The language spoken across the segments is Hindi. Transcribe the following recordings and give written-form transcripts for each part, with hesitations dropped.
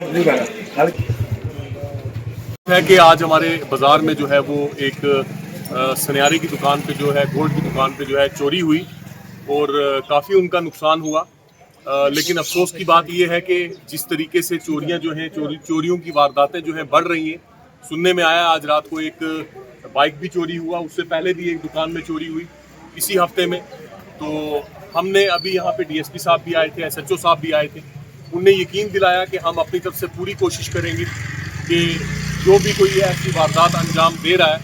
है कि आज हमारे बाज़ार में जो है वो एक सुनहरी की दुकान पे जो है, गोल्ड की दुकान पे जो है चोरी हुई और काफ़ी उनका नुकसान हुआ। लेकिन अफसोस की बात यह है कि जिस तरीके से चोरियां जो हैं, चोरियों की वारदातें जो हैं बढ़ रही हैं। सुनने में आया आज रात को एक बाइक भी चोरी हुआ, उससे पहले भी एक दुकान में चोरी हुई इसी हफ्ते में। तो हमने अभी यहाँ पे डीएसपी साहब भी आए थे, एसएचओ साहब भी आए थे। उनने यकीन दिलाया कि हम अपनी तरफ से पूरी कोशिश करेंगे कि जो भी कोई ऐसी वारदात अंजाम दे रहा है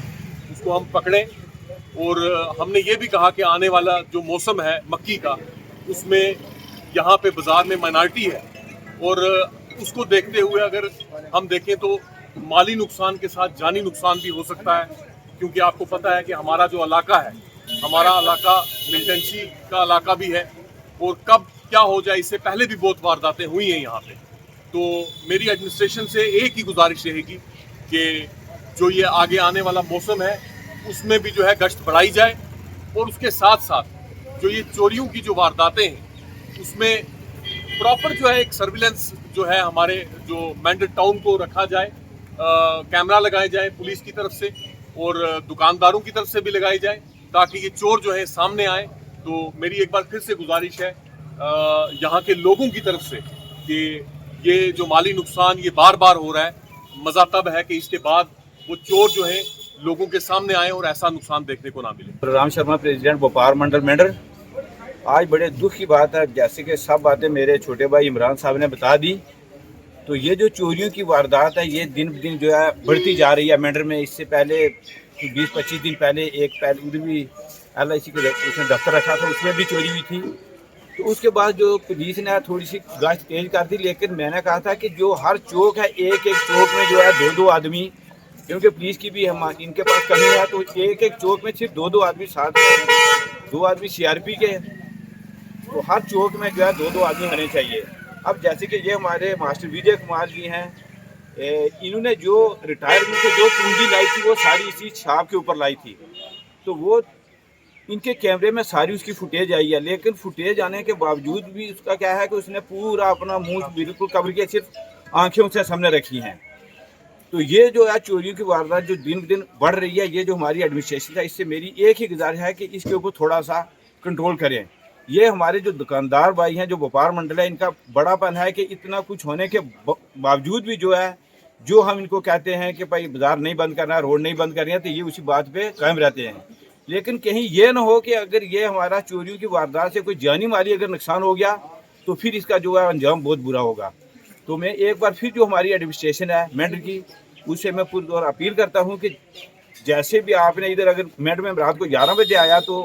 उसको हम पकड़ें। और हमने ये भी कहा कि आने वाला जो मौसम है मक्की का, उसमें यहाँ पे बाज़ार में माइनॉरिटी है और उसको देखते हुए अगर हम देखें तो माली नुकसान के साथ जानी नुकसान भी हो सकता है। क्योंकि आपको पता है कि हमारा जो इलाका है, हमारा इलाका मिलिटेंसी का इलाका भी है और कब क्या हो जाए इससे पहले भी बहुत वारदातें हुई हैं यहाँ पे। तो मेरी एडमिनिस्ट्रेशन से एक ही गुजारिश रहेगी कि जो ये आगे आने वाला मौसम है उसमें भी जो है गश्त बढ़ाई जाए और उसके साथ साथ जो ये चोरियों की जो वारदातें हैं उसमें प्रॉपर जो है एक सर्विलेंस जो है हमारे जो मेंढर टाउन को रखा जाए, कैमरा लगाए जाए पुलिस की तरफ से और दुकानदारों की तरफ से भी लगाई जाए ताकि ये चोर जो है सामने आए। तो मेरी एक बार फिर से गुजारिश है यहाँ के लोगों की तरफ से कि ये जो माली नुकसान ये बार बार हो रहा है, मज़ा तब है कि इसके बाद वो चोर जो है लोगों के सामने आए और ऐसा नुकसान देखने को ना मिले। राम शर्मा, प्रेसिडेंट व्यापार मंडल मेंढर। आज बड़े दुख की बात है, जैसे कि सब बातें मेरे छोटे भाई इमरान साहब ने बता दी। तो ये जो चोरियों की वारदात है ये दिन ब दिन जो है बढ़ती जा रही है मेंढर में। इससे पहले 20-25 दिन पहले एक उधर भी LIC के उसने दफ्तर रखा था, उसमें भी चोरी हुई थी। तो उसके बाद जो पुलिस ने थोड़ी सी गश्त तेज कर दी, लेकिन मैंने कहा था कि जो हर चौक है, एक एक चौक में जो है 2-2 आदमी, क्योंकि पुलिस की भी हम इनके पास कमी है, तो एक एक चौक में सिर्फ 2-2 आदमी, साथ में 2 आदमी CRP के, तो हर चौक में जो है 2-2 आदमी होने चाहिए। अब जैसे कि ये हमारे मास्टर विजय कुमार जी हैं, इन्होंने जो रिटायरमेंट से जो पूंजी लाई थी वो सारी इसी छाप के ऊपर लाई थी। तो वो इनके कैमरे में सारी उसकी फुटेज आई है, लेकिन फुटेज आने के बावजूद भी उसका क्या है कि उसने पूरा अपना मुंह बिल्कुल कवर किया, सिर्फ आंखें उसने सामने रखी हैं। तो ये जो है चोरियों की वारदात जो दिन दिन बढ़ रही है, ये जो हमारी एडमिनिस्ट्रेशन है, इससे मेरी एक ही गुजारिश है कि इसके ऊपर थोड़ा सा कंट्रोल करें। ये हमारे जो दुकानदार भाई हैं, जो व्यापार मंडल है, इनका बड़ापन है कि इतना कुछ होने के बावजूद भी जो है, जो हम इनको कहते हैं कि भाई बाजार नहीं बंद करना, रोड नहीं बंद करनी है, तो ये उसी बात पे कायम रहते हैं। लेकिन कहीं ये ना हो कि अगर ये हमारा चोरियों की वारदात से कोई जानी माली अगर नुकसान हो गया तो फिर इसका जो है अंजाम बहुत बुरा होगा। तो मैं एक बार फिर जो हमारी एडमिनिस्ट्रेशन है मेंढर की, उससे मैं पूरी तौर अपील करता हूँ कि जैसे भी आपने इधर अगर मेंढर में रात को 11 बजे आया तो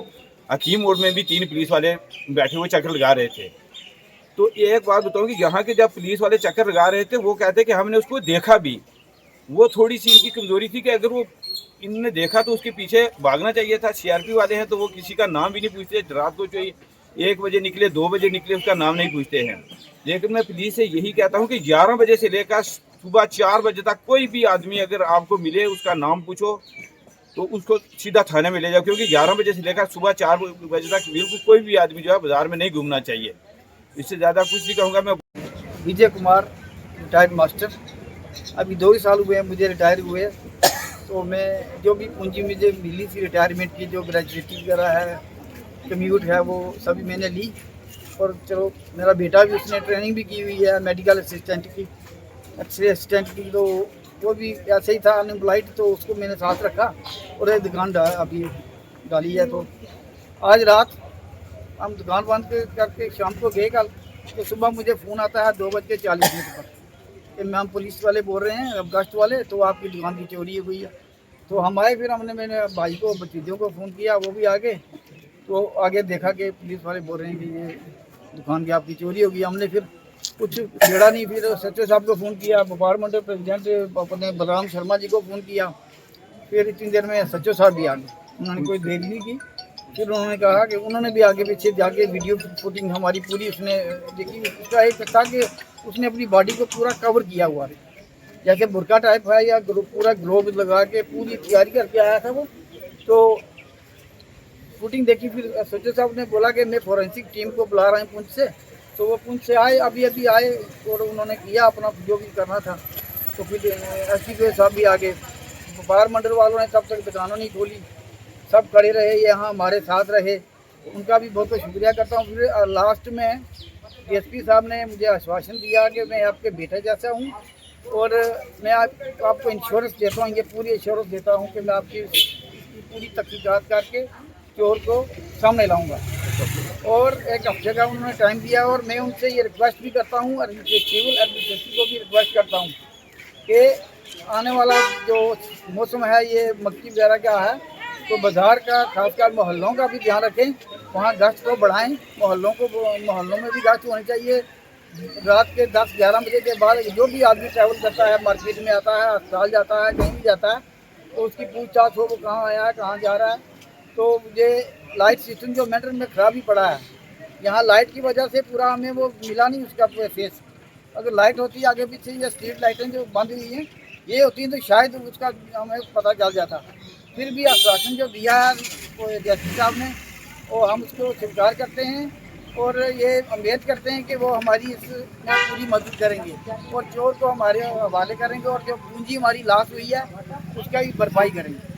हकीम मोड़ में भी 3 पुलिस वाले बैठे हुए चक्कर लगा रहे थे। तो एक बात बताऊँ कि यहाँ के जब पुलिस वाले चक्कर लगा रहे थे, वो कहते कि हमने उसको देखा भी। वो थोड़ी सी इनकी कमजोरी थी कि अगर वो इन्होंने देखा तो उसके पीछे भागना चाहिए था। CRP वाले हैं तो वो किसी का नाम भी नहीं पूछते, रात को चाहिए 1 बजे निकले, 2 बजे निकले, उसका नाम नहीं पूछते हैं। लेकिन मैं पुलिस से यही कहता हूँ कि 11 बजे से लेकर सुबह 4 बजे तक कोई भी आदमी अगर आपको मिले, उसका नाम पूछो तो उसको सीधा थाने में ले जाओ, क्योंकि 11 बजे से लेकर सुबह 4 बजे तक बिल्कुल कोई भी आदमी जो है बाजार में नहीं घूमना चाहिए। इससे ज़्यादा कुछ नहीं कहूँगा मैं। Vijay Kumar, retired master. अभी 2 ही साल हुए हैं मुझे रिटायर हुए। तो मैं जो भी पूंजी मुझे मिली थी रिटायरमेंट की, जो ग्रेजुएटी वगैरह है, कम्यूट है, वो सभी मैंने ली। और चलो मेरा बेटा भी, उसने ट्रेनिंग भी की हुई है मेडिकल असिस्टेंट की, एक्सरे असिस्टेंट की, तो वो भी ऐसे ही था अनएम्प्लॉयड, तो उसको मैंने साथ रखा और एक दुकान अभी डाली है। तो आज रात हम दुकान बंद करके शाम को गए कल, तो सुबह मुझे फ़ोन आता है 2:40 पर कि मैम पुलिस वाले बोल रहे हैं, अब गश्त वाले, तो आपकी दुकान की चोरी हुई है। तो हम आए, फिर मैंने भाई को, भतीजों को फ़ोन किया, वो भी आ गए। तो आगे देखा कि पुलिस वाले बोल रहे हैं कि ये दुकान की आपकी चोरी होगी। हमने फिर कुछ छेड़ा नहीं, फिर सचिव साहब को फ़ोन किया, व्यापार मंडल प्रेसिडेंट अपने बलराम शर्मा जी को फ़ोन किया। फिर इतनी देर में सचिव साहब भी आ गए, उन्होंने कोई देरी नहीं की। फिर उन्होंने कहा कि उन्होंने भी आगे पीछे जाके वीडियो फुटिंग हमारी पूरी उसने देखी। उसका एक था कि उसने अपनी बॉडी को पूरा कवर किया हुआ है, जैसे बुरका टाइप है या पूरा ग्लोव लगा के पूरी तैयारी करके आया था वो। तो फुटिंग देखी, फिर सचिव साहब ने बोला कि मैं फॉरेंसिक टीम को बुला रहा हूँ पुंछ से, तो वो पुंछ से आए, अभी अभी आए और उन्होंने किया अपना जो भी करना था। तो फिर एसडीपीओ साहब भी आ गए, व्यापार मंडल वालों ने तब तक दुकानों नहीं खोली, सब खड़े रहे, यहाँ हमारे साथ रहे, उनका भी बहुत बहुत शुक्रिया करता हूँ। फिर लास्ट में डीएसपी साहब ने मुझे आश्वासन दिया कि मैं आपके बेटे जैसा हूँ और मैं आपको इंश्योरेंस देता हूँ, ये पूरी इंश्योरेंस देता हूँ कि मैं आपकी पूरी तहकीकात करके चोर को सामने लाऊंगा। और एक हफ्ते का उन्होंने टाइम दिया और मैं उनसे ये रिक्वेस्ट भी करता हूँ और सिविल एडमिनिस्ट्रेशन को भी रिक्वेस्ट करता हूँ कि आने वाला जो मौसम है ये मक्की वगैरह का है, तो बाज़ार का खासकर मोहल्लों का भी ध्यान रखें, वहाँ गश्त को बढ़ाएं, मोहल्लों में भी गश्त होनी चाहिए। रात के 10-11 बजे के बाद जो भी आदमी ट्रैवल करता है, मार्केट में आता है, अस्पताल जाता है, कहीं भी जाता है, तो उसकी पूछताछ हो वो कहाँ आया है, कहाँ जा रहा है। तो ये लाइट सिस्टम जो मेंटेन में ख़राब ही पड़ा है, यहाँ लाइट की वजह से पूरा हमें वो मिला नहीं उसका फेस। अगर लाइट होती आगे पीछे या स्ट्रीट लाइटें जो बंद हुई हैं ये होती हैं तो शायद उसका हमें पता चल जाता। फिर भी आश्वासन जो दिया है वो डीएसपी साहब ने, वो हम उसको स्वीकार करते हैं और ये उम्मीद करते हैं कि वो हमारी इसमें पूरी मदद करेंगे और चोर को हमारे हवाले करेंगे और जो पूंजी हमारी लॉस हुई है उसका भी भरपाई करेंगे।